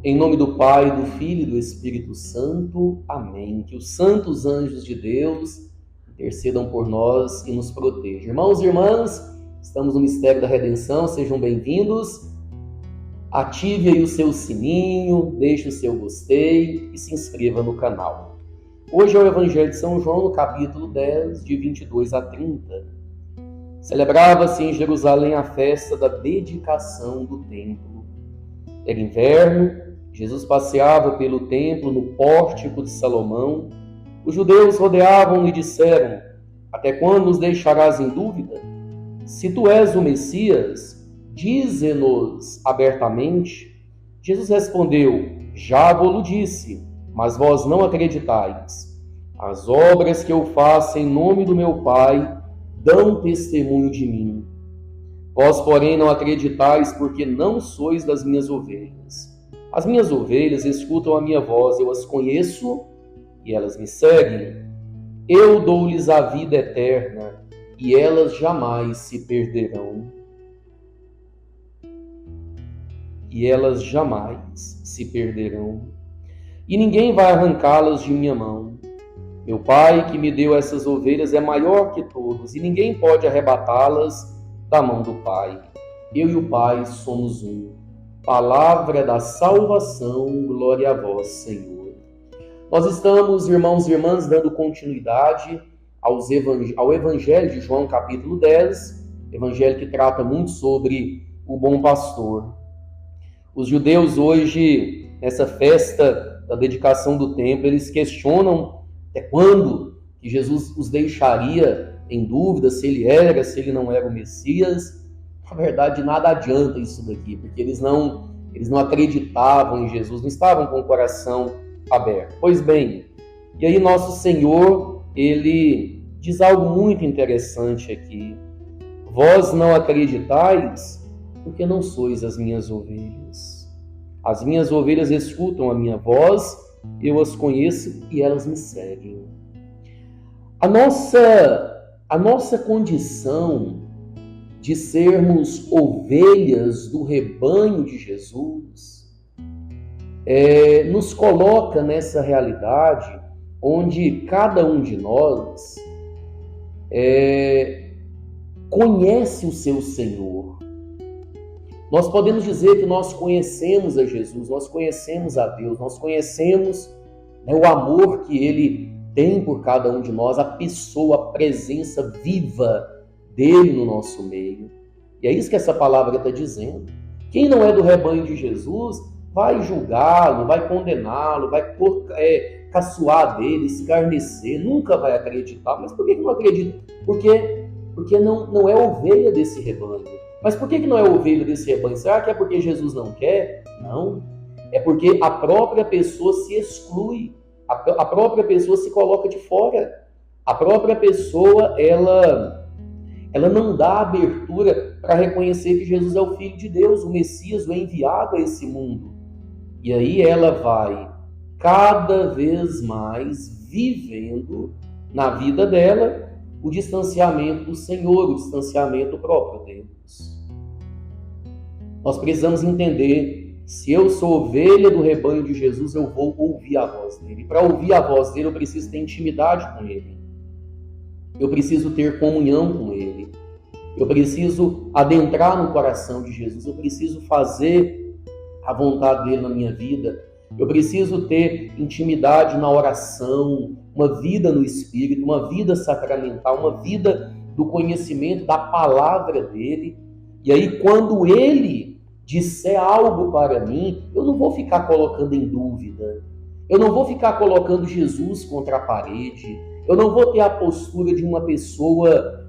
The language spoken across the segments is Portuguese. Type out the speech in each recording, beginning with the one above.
Em nome do Pai, do Filho e do Espírito Santo. Amém. Que os santos anjos de Deus intercedam por nós e nos protejam. Irmãos e irmãs, estamos no mistério da redenção, sejam bem-vindos. Ative aí o seu sininho, deixe o seu gostei e se inscreva no canal. Hoje é o Evangelho de São João, no capítulo 10, de 22 a 30. Celebrava-se em Jerusalém a festa da dedicação do templo. Era inverno, Jesus passeava pelo templo no pórtico de Salomão. Os judeus rodeavam-no e disseram: até quando nos deixarás em dúvida? Se tu és o Messias, dize-nos abertamente. Jesus respondeu: já vos disse, mas vós não acreditais. As obras que eu faço em nome do meu Pai dão testemunho de mim. Vós, porém, não acreditais, porque não sois das minhas ovelhas. As minhas ovelhas escutam a minha voz, eu as conheço e elas me seguem. Eu dou-lhes a vida eterna e elas jamais se perderão. E elas jamais se perderão. E ninguém vai arrancá-las de minha mão. Meu Pai, que me deu essas ovelhas, é maior que todos, e ninguém pode arrebatá-las da mão do Pai. Eu e o Pai somos um. Palavra da salvação, glória a vós, Senhor. Nós estamos, irmãos e irmãs, dando continuidade ao Evangelho de João, capítulo 10, evangelho que trata muito sobre o bom pastor. Os judeus hoje, nessa festa da dedicação do templo, eles questionam até quando que Jesus os deixaria em dúvida se ele era, se ele não era o Messias. Na verdade, nada adianta isso daqui, porque eles não acreditavam em Jesus, não estavam com o coração aberto. Pois bem, e aí nosso Senhor, ele diz algo muito interessante aqui. Vós não acreditais, porque não sois as minhas ovelhas. As minhas ovelhas escutam a minha voz, eu as conheço e elas me seguem. A nossa condição de sermos ovelhas do rebanho de Jesus nos coloca nessa realidade onde cada um de nós conhece o seu Senhor. Nós podemos dizer que nós conhecemos a Jesus, nós conhecemos a Deus, nós conhecemos o amor que Ele tem por cada um de nós, a pessoa, a presença viva dele no nosso meio. E é isso que essa palavra está dizendo. Quem não é do rebanho de Jesus vai julgá-lo, vai condená-lo, vai caçoar dele, escarnecer, nunca vai acreditar. Mas por que não acredita? Porque não é ovelha desse rebanho. Mas por que não é ovelha desse rebanho? Será que é porque Jesus não quer? Não. É porque a própria pessoa se exclui. A própria pessoa se coloca de fora. A própria pessoa, ela não dá abertura para reconhecer que Jesus é o Filho de Deus, o Messias, o enviado a esse mundo. E aí ela vai cada vez mais vivendo na vida dela o distanciamento do Senhor, o distanciamento do próprio Deus. Nós precisamos entender: se eu sou ovelha do rebanho de Jesus, eu vou ouvir a voz dele. E para ouvir a voz dele, eu preciso ter intimidade com ele. Eu preciso ter comunhão com ele. Eu preciso adentrar no coração de Jesus. Eu preciso fazer a vontade dele na minha vida. Eu preciso ter intimidade na oração, uma vida no Espírito, uma vida sacramental, uma vida do conhecimento da palavra dele. E aí, quando ele disser algo para mim, eu não vou ficar colocando em dúvida. Eu não vou ficar colocando Jesus contra a parede. Eu não vou ter a postura de uma pessoa,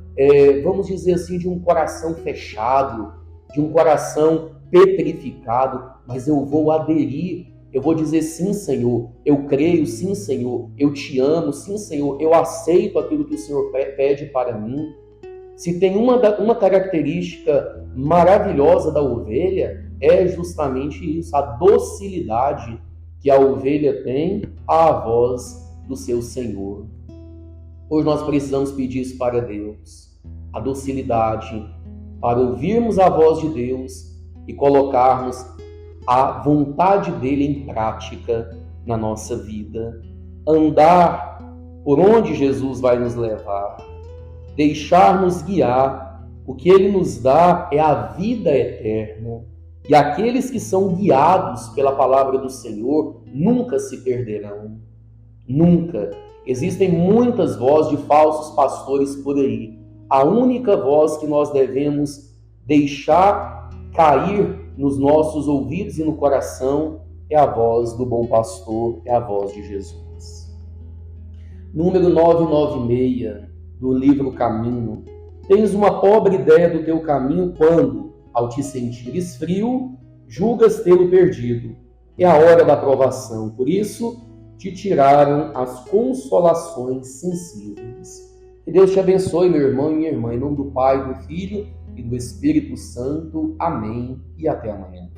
vamos dizer assim, de um coração fechado, de um coração petrificado, mas eu vou aderir. Eu vou dizer: sim, Senhor, eu creio, sim, Senhor, eu te amo, sim, Senhor, eu aceito aquilo que o Senhor pede para mim. Se tem uma característica maravilhosa da ovelha, é justamente isso, a docilidade que a ovelha tem à voz do seu Senhor. Hoje nós precisamos pedir isso para Deus, a docilidade para ouvirmos a voz de Deus e colocarmos a vontade dele em prática na nossa vida, andar por onde Jesus vai nos levar, deixar-nos guiar. O que ele nos dá é a vida eterna. E aqueles que são guiados pela palavra do Senhor nunca se perderão. Nunca. Existem muitas vozes de falsos pastores por aí. A única voz que nós devemos deixar cair nos nossos ouvidos e no coração é a voz do bom pastor, é a voz de Jesus. Número 996 do livro Caminho. Tens uma pobre ideia do teu caminho quando, ao te sentires frio, julgas tê-lo perdido. É a hora da provação, por isso te tiraram as consolações sensíveis. Que Deus te abençoe, meu irmão e minha irmã, em nome do Pai, do Filho e do Espírito Santo. Amém e até amanhã.